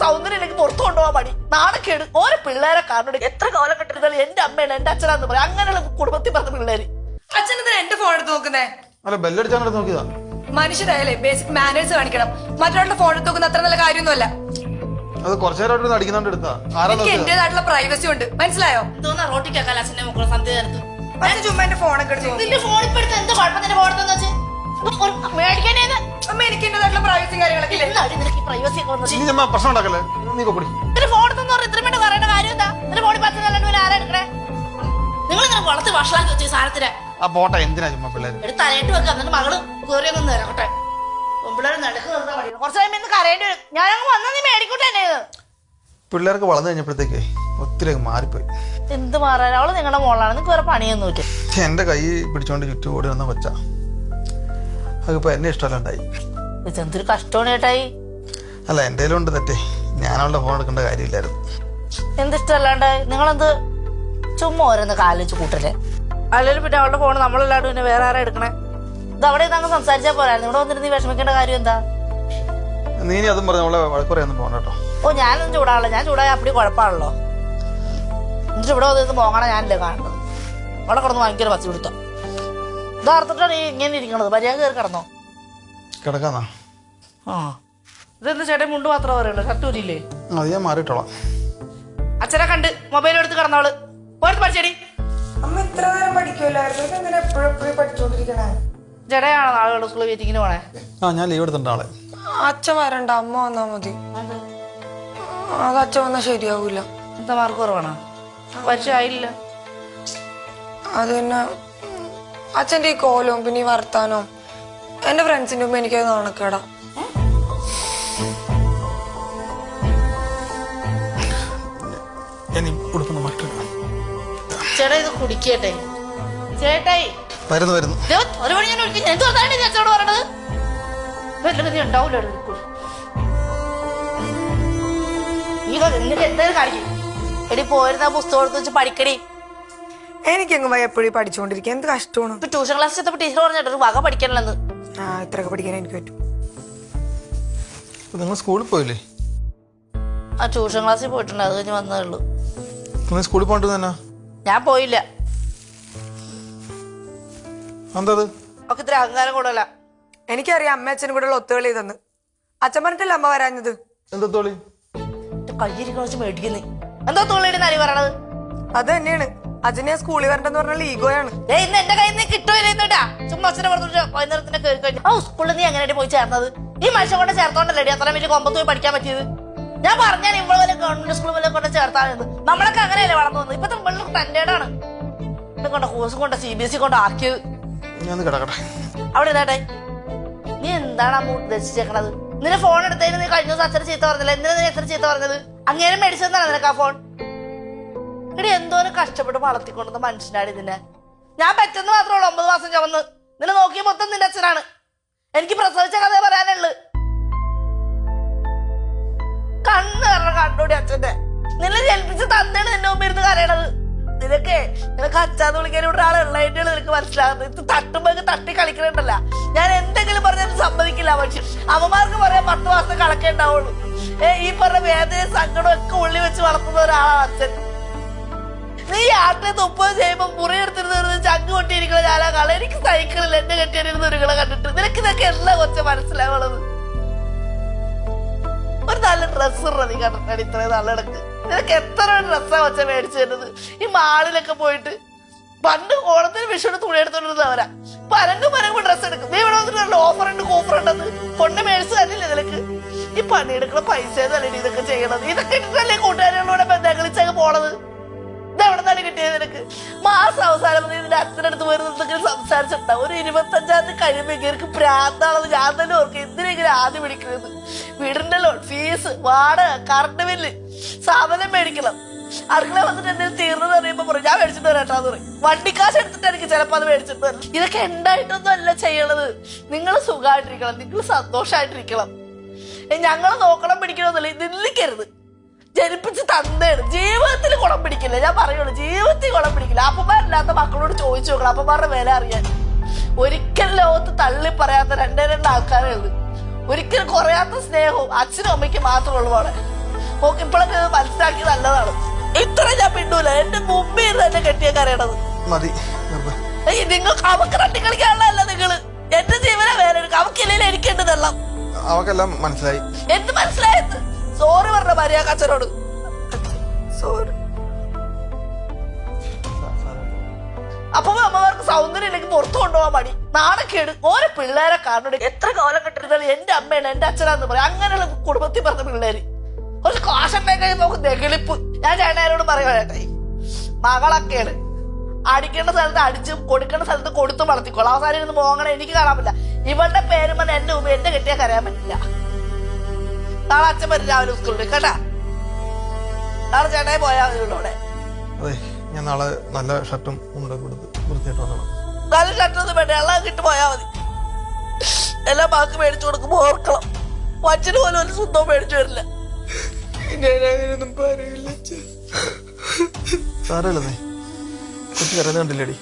സൗന്ദര്യം എനിക്ക് പുറത്തു കൊണ്ടുപോകാൻ മടി നാണക്കേട് ഓരോ പിള്ളേരെ കാരണം എത്ര കാലം കെട്ടിരുന്നാലും എന്റെ അമ്മയാണ് എന്റെ അച്ഛനാന്ന് പറയാം അങ്ങനെയുള്ള കുടുംബത്തിൽ പറഞ്ഞ പിള്ളേര്. അച്ഛനെന്താ എന്റെ ഫോൺ എടുത്ത് നോക്കുന്നേ? അല്ല ബെല്ലടിച്ചാണ് നോക്കിയതാ. മനുഷ്യരായാലേ ബേസിക് മാനേഴ്സ് കാണിക്കണം. മറ്റൊരാളുടെ ഫോൺ എടുത്ത് നോക്കുന്ന അത്ര നല്ല കാര്യമൊന്നുമല്ല. അത് കുറച്ചു നേരമായിട്ട് അടിക്കുന്നുണ്ട് എടുത്താ. എനിക്ക് എന്റേതായിട്ടുള്ള പ്രൈവസി ഉണ്ട്, മനസ്സിലായോ? തോന്നാ റോട്ടിക്കാക്കാല അച്ഛന്റെ മക്കളെ സന്ധ്യ നേരത്ത് അച്ഛൻ ചുമ്മാ എന്റെ ഫോണൊക്കെ എടുത്ത് നിന്റെ ഫോണിൽ എടുത്ത് എന്താ കുഴപ്പം നിന്റെ ഫോണെന്ന് വെച്ച് മേടിക്കാനേന്ന് അമ്മ എനിക്ക് എന്റേതായിട്ടുള്ള പ്രൈവസി കാര്യങ്ങളൊക്കെ ഇല്ലേ? നിനക്ക് പ്രൈവസി ഒക്കെ വന്നു പ്രശ്നം ഉണ്ടാക്കല്ലേ നീ കൊടി. നിന്റെ ഫോൺ എടുത്തെന്ന് പറഞ്ഞ ഇത്രയും വേണ്ട പറയേണ്ട കാര്യം എന്താ? നിന്റെ ഫോണിൽ 10 നല്ല ആരാ എടുക്കണേ? നിങ്ങൾ ഇങ്ങനെ വളർത്തി വഷളാക്കി വെച്ചു സാധനത്തിന്. ആ പോട്ടെ എന്തിനാ ചുമ്മാ പിള്ളേര് എടുത്ത് തലയിട്ട് വെക്കാം എന്നിട്ട് മകള് കയറിയൊന്നും തരാട്ടെ. പിള്ളേർ നടക്ക് നിർത്താൻ പഠിക്കണം. കുറച്ച് കഴിയുമ്പോൾ ഇന്ന് കരയേണ്ടി വരും. ഞാനങ്ങ് വന്നാ നീ മേടിക്കൂട്ടെ എന്നെ. പിള്ളേർക്ക് വളർന്നു കഴിഞ്ഞപ്പോഴത്തേക്ക് ഒത്തിരി മാറിപ്പോയി. എന്ത് മാറാൻ? അവള് നിങ്ങളുടെ മോളാണ്. നിനക്ക് വേറെ പണിയൊന്നും ഇല്ല. എന്റെ കൈ പിടിച്ചോണ്ട് ചുറ്റും ഓടി വന്ന കൊച്ച അതിപ്പോ എന്നെ ഇഷ്ടമല്ലാണ്ടായി. ഇതെന്തൊരു കഷ്ടമാണ് ചേട്ടായി. അല്ല എന്റെ ഉണ്ട് തെറ്റേ. ഞാൻ അവളുടെ ഫോൺ എടുക്കേണ്ട കാര്യമില്ലായിരുന്നു. എന്തിഷ്ടമല്ലാണ്ടായി? നിങ്ങളെന്ത് ചുമ്മാ ഓരോന്ന് കാലിച്ച് കൂട്ടല്ലേ? അല്ലെങ്കിൽ പിന്നെ അവളുടെ ഫോൺ നമ്മളല്ലാണ്ട് പിന്നെ വേറെ ആരാ എടുക്കണേ? ഇത് അവിടെ അങ്ങ് സംസാരിച്ചാൽ പോരായിരുന്നു. ഇവിടെ വന്നിട്ട് നീ വിഷമിക്കേണ്ട കാര്യം എന്താ? നീ അതും പറഞ്ഞ അവളെ വഴക്കുറയൊന്നും പോകണ്ട കേട്ടോ. ഓ ഞാനൊന്നും ചൂടാണല്ലോ. ഞാൻ ചൂടായ അപ്പടി കുഴപ്പമാണല്ലോ. എന്നിട്ട് ഇവിടെ വന്നിരുന്ന് പോകണം ഞാനല്ലേ കാണുന്നത്. അവിടെ കിടന്ന് ഭയങ്കര പച്ച പിടുത്തോ. ഇതാർത്തിട്ടാണ് ഈ ഇങ്ങനെ ഇരിക്കണത്. മര്യാദ കയറി കിടന്നോ? കിടക്കാന്നാ? ആ ഇതെന്താ ചേട്ടൻ മുണ്ട് മാത്രമേ പറയുള്ളൂ, ഷർട്ട് ഊരില്ലേ? അത് ഞാൻ മാറിയിട്ടോളാം. അച്ഛനെ കണ്ട് മൊബൈൽ എടുത്ത് കിടന്നവള് പോയിട്ട് പഠിച്ചേടി. അമ്മ ഇത്ര നേരം പഠിക്കൂലായിരുന്നു, ഇതെന്തിനാ എപ്പോഴും പഠിച്ചോണ്ടിരിക്കണേ? ജടയാണോ നാളുകൾ സ്കൂളിൽ മീറ്റിങ്ങിന് പോണേ? ആ ഞാൻ ലീവ് എടുത്തിട്ടുണ്ട് ആളെ. അച്ഛൻ വരണ്ട, അമ്മ വന്നാ മതി. അത് അച്ഛൻ വന്നാ ശരിയാവൂല. എന്താ മാർക്ക് കുറവാണോ? പരീക്ഷ ആയില്ല. അത് തന്നെ അച്ഛൻ്റെ ഈ കോലവും പിന്നെ ഈ വർത്താനവും എന്റെ ഫ്രണ്ട്സിന്റെ മുമ്പ് എനിക്കത് നാണക്കേടാ. ചേട്ടാ ഇത് കുടിക്കട്ടെ ചേട്ടായി. വരുന്നു ഒരു മണി ഞാൻ എന്ത് പറഞ്ഞാണ് ചേച്ചോട് പറയണത്? ഉണ്ടാവൂല്ലോ നിനക്ക് എന്തായാലും കാണിക്കും. എടി പോയിരുന്ന പുസ്തകം എടുത്ത് വെച്ച് പഠിക്കടി. എനിക്കെങ്ങും എപ്പോഴും പഠിച്ചുകൊണ്ടിരിക്കുക എന്ത് കഷ്ടമാണ്. ഇപ്പൊ ട്യൂഷൻ ക്ലാസ് ചെന്നപ്പോ ടീച്ചർ പറഞ്ഞിട്ട് ഒരു വക പഠിക്കണല്ലെന്ന്. ആ ഇത്രയൊക്കെ പഠിക്കാൻ എനിക്ക് പറ്റും. നിങ്ങൾ സ്കൂളിൽ പോയില്ലേ? ആ ട്യൂഷൻ ക്ലാസ്സിൽ പോയിട്ടുണ്ട്, അത് കഴിഞ്ഞ് വന്നതേ ഉള്ളൂ. നിങ്ങൾ സ്കൂളിൽ പോകണ്ടു തന്നെ? ഞാൻ പോയില്ല. എന്താ ഒക്കെ ഇത്ര അഹങ്കാരം കൂടല്ല. എനിക്കറിയാം അമ്മ അച്ഛനും കൂടെ ഒത്തുകളി ചെയ്തെന്ന്. അച്ഛൻ പറഞ്ഞിട്ടല്ലേ അമ്മ വരാഞ്ഞത്? എന്താ തോളി കയ്യിരിക്കണ വെച്ച് മേടിക്കുന്നേ? എന്താ തോളിയുടെ അരി പറയണത്? അത് തന്നെയാണ്. അച്ഛനെ ഞാൻ സ്കൂളിൽ വരണ്ടെന്ന് പറഞ്ഞാൽ ഈഗോയാണ്. ഇന്ന് എന്റെ കയ്യിൽ നിന്ന് കിട്ടുമില്ലേട്ടാ. ചുമ്മാ അച്ഛനെ പറഞ്ഞു വൈകുന്നേരത്തിന്റെ കയറി കഴിഞ്ഞു. ആ സ്കൂളിൽ നീ എങ്ങനെയായിട്ട് പോയി ചേർന്നത്? ഈ മനുഷ്യൻ കൊണ്ട് ചേർത്തോണ്ടല്ലേ അത്ര വലിയ കൊമ്പത്ത് പോയി പഠിക്കാൻ പറ്റിയത്? ഞാൻ പറഞ്ഞാൽ ഇവിടെ വല്ല ഗവൺമെന്റ് സ്കൂളിൽ വല്ല കൊണ്ട് ചേർത്താണെന്ന്. നമ്മളൊക്കെ അങ്ങനെയല്ലേ വളർന്നു വന്നത്. ഇപ്പത്തെ വെള്ളം സ്റ്റാൻഡേർഡാണ്. കൊണ്ട് കോഴ്സും കൊണ്ട് CBSE കൊണ്ട് ആക്കിയത്. അവിടെ ഇതാട്ടെ നീ എന്താണ് അമ്മ ഉദ്ദേശിച്ചേക്കണത്? നിന്നെ ഫോൺ എടുത്തതിന് നീ കഴിഞ്ഞ ദിവസം അച്ഛനെ ചീത്ത പറഞ്ഞില്ല. എന്തിനാ നീ എത്ര ചീത്ത പറഞ്ഞത്? അങ്ങനെ മേടിച്ചതെന്നാണ് നിനക്ക് ആ ഫോൺ? ഇവിടെ എന്തോരം കഷ്ടപ്പെട്ട് വളർത്തിക്കൊണ്ടുന്ന മനുഷ്യനാണ് ഇതിനെ. ഞാൻ പറ്റുന്ന മാത്രമേ ഉള്ളൂ 9 മാസം ചുമന്ന്. നിന്നെ നോക്കിയ മൊത്തം നിന്റെ അച്ഛനാണ്. എനിക്ക് പ്രസവിച്ച കഥ പറയാനുള്ളു. കണ്ണ് കാരണം കണ്ടോടി അച്ഛന്റെ. നിന്നെ ജനിപ്പിച്ച് തന്നെയാണ് നിന്റെ മുമ്പ് ഇരുന്ന് കരയണത്. നിനക്ക് അച്ഛാന്ന് വിളിക്കാൻ ഇവിടെ ആളുള്ളതായിട്ടാണ് നിനക്ക് മനസ്സിലാകുന്നത്. ഇത് തട്ടുമ്പോ തട്ടി കളിക്കണുണ്ടല്ല. ഞാൻ എന്തെങ്കിലും പറഞ്ഞിട്ട് സമ്മതിക്കില്ല. പക്ഷെ അമ്മമാർക്ക് പറയാൻ 10 മാസം കണക്കേ ഉണ്ടാവുള്ളൂ. ഈ പറഞ്ഞ വേദനയും സങ്കടവും ഒക്കെ ഉള്ളി വെച്ച് വളർത്തുന്ന ഒരാളാണ് അച്ഛൻ. നീ ആട്ടിനെ തുപ്പുകയും ചെയ്യുമ്പോ മുറിയെടുത്തിരുന്ന് ചങ്ക് കൊട്ടിയിരിക്കണ ഞാനാ കള. എനിക്ക് സൈക്കിളിൽ എന്നെ കെട്ടിയിരുന്ന ഒരുകളെ കണ്ടിട്ട് നിനക്ക് ഇതൊക്കെ എല്ലാം കൊച്ച മനസ്സിലാവുള്ളത്. ഒരു നല്ല ഡ്രസ്സ് നീ കണ്ടിട്ടാണ് ഇത്രയും നല്ല ഇടക്ക്. നിനക്ക് എത്ര ഡ്രസ്സാ കൊച്ച മേടിച്ചു തരുന്നത്? ഈ മാളിലൊക്കെ പോയിട്ട് പണ്ട് ഓണത്തിന് വിഷുവിന് തുണി എടുത്തോണ്ടിരുന്നവരാ. പരങ്ങും ഡ്രസ്സ് എടുക്കും. നീ ഇവിടെ വന്നിട്ട് ഓഫർ ഉണ്ട് കൂഫർ ഉണ്ടെന്ന് കൊണ്ട് മേടിച്ചു തന്നില്ലേ നിനക്ക്? ഈ പണിയെടുക്കണ പൈസ തല്ലേ ഇതൊക്കെ ചെയ്യണത്? ഇതൊക്കെ ഇട്ടിട്ടല്ലേ കൂട്ടുകാരികളോടെ ബന്ധങ്ങളിച്ചൊക്കെ പോണത്? ഇതെവിടെ നിന്നാണ് കിട്ടിയത് നിനക്ക്? മാസം അവസാനം നിന്റെ അച്ഛനടുത്ത് പോയിരുന്നെങ്കിൽ സംസാരിച്ചിട്ടുണ്ടാവും. ഒരു 25-ാം തീയതി കഴിയുമ്പോ ഇങ്ങനെ പ്രാന്താണെന്ന് ഞാൻ തന്നെ ഓർക്കും. എന്തിനെങ്കിലും ആദ്യം പിടിക്കുന്നത്? വീടിന്റെ ലോൺ, ഫീസ്, വാടക, കറണ്ട് ബില്ല്, സാധനം മേടിക്കണം. അടുക്കള വന്നിട്ട് എന്തെങ്കിലും തീർന്നെന്ന് അറിയുമ്പോ പറയും ഞാൻ മേടിച്ചിട്ട് വരട്ടാന്ന് പറയും. വണ്ടിക്കാശ് എടുത്തിട്ട് എനിക്ക് ചിലപ്പോ അത് മേടിച്ചിട്ട് വരും. ഇതൊക്കെ ഉണ്ടായിട്ടൊന്നും അല്ല ചെയ്യണത്. നിങ്ങൾ സുഖമായിട്ടിരിക്കണം, നിങ്ങൾ സന്തോഷമായിട്ടിരിക്കണം. ഞങ്ങളെ നോക്കണം പിടിക്കണമെന്നല്ല. നിന്നിക്കരുത്. ജനിപ്പിച്ച് തന്നേണ്. ജീവിതത്തിൽ കുളം പിടിക്കില്ല. ഞാൻ പറയുള്ളൂ, ജീവിതത്തിൽ കുളം പിടിക്കില്ല. അപ്പന്മാരില്ലാത്ത മക്കളോട് ചോദിച്ചു നോക്കണം അപ്പന്മാരുടെ വില അറിയാൻ. ഒരിക്കലും ലോകത്ത് തള്ളി പറയാത്ത 2 ആൾക്കാരേ ഉള്ളു. ഒരിക്കലും കുറയാത്ത സ്നേഹവും അച്ഛനും അമ്മയ്ക്ക് മാത്രമേ ഉള്ളൂ. അവിടെ ഇപ്പോഴൊക്കെ മനസ്സിലാക്കി നല്ലതാണ്. ഇത്ര ഞാൻ പിന്നൂല. എന്റെ മുമ്പിൽ ഇരുന്ന് എന്നെ കെട്ടിയ കരയണത് മതി. നിങ്ങൾക്ക് അവക്ക് തട്ടി കളിക്കാനുള്ളതല്ല. നിങ്ങള് എന്റെ ജീവനെ വേറെ എടുക്കും. അവക്കില്ലെങ്കിൽ എനിക്കുണ്ടെന്നെല്ലാം അവക്കെല്ലാം മനസ്സിലായി. എന്ത് മനസ്സിലായത്? സോറി പറഞ്ഞ മര്യാദച്ചനോട്. സോറി. അപ്പൊ അമ്മമാർക്ക് സൗന്ദര്യം ഇല്ലെങ്കിൽ പുറത്തു കൊണ്ടുപോകാൻ മടി, നാണക്കേട്. ഓരോ പിള്ളേരെ കാണുന്നുണ്ട്. എത്ര കാലം കെട്ടിരുന്നാലും എന്റെ അമ്മയാണ് എന്റെ അച്ഛനാന്ന് പറയും. അങ്ങനെയുള്ള കുടുംബത്തിൽ പറഞ്ഞ പിള്ളേര് ഒരു കാശുണ്ടായി കഴിയുമ്പോ നെഗളിപ്പ്. ഞാൻ ചേട്ടനോട് പറയുക, ചേട്ടായി മകളൊക്കെയാണ്, അടിക്കേണ്ട സ്ഥലത്ത് അടിച്ചും കൊടുക്കേണ്ട സ്ഥലത്ത് കൊടുത്തും വളർത്തിക്കോളാം. അവസാനം ഇരുന്ന് പോകണേ എനിക്ക് കാണാൻ പറ്റില്ല. ഇവളുടെ പേരും പറഞ്ഞ എന്റെ മുമ്പ് എന്റെ കെട്ടിയാൽ കരയാൻ പറ്റില്ല. നാളെ അച്ഛൻ വരും രാവിലെ സ്കൂളിൽ കേട്ടാ. നാളെ ചേട്ടായി പോയാൽ മതിയുടെ. അതെ, ഞാൻ നാളെ നല്ല ഷർട്ടും ഉണ്ട് കൊടുത്ത് വൃത്തിയായിട്ട് വന്നോളാം. നല്ല ഷർട്ടൊന്നും വേണ്ട, എല്ലാം കിട്ടി പോയാൽ മതി. എല്ലാം ബാക്കി മേടിച്ചു കൊടുക്കുമ്പോ ഓർക്കണം, അച്ഛന് പോലും ഒരു സ്വന്തം മേടിച്ചു വരില്ല. ഞാനങ്ങനൊന്നും പറയില്ല. സാരല്ലേ, കൊച്ചു കരയുന്നത് കണ്ടില്ലേടി?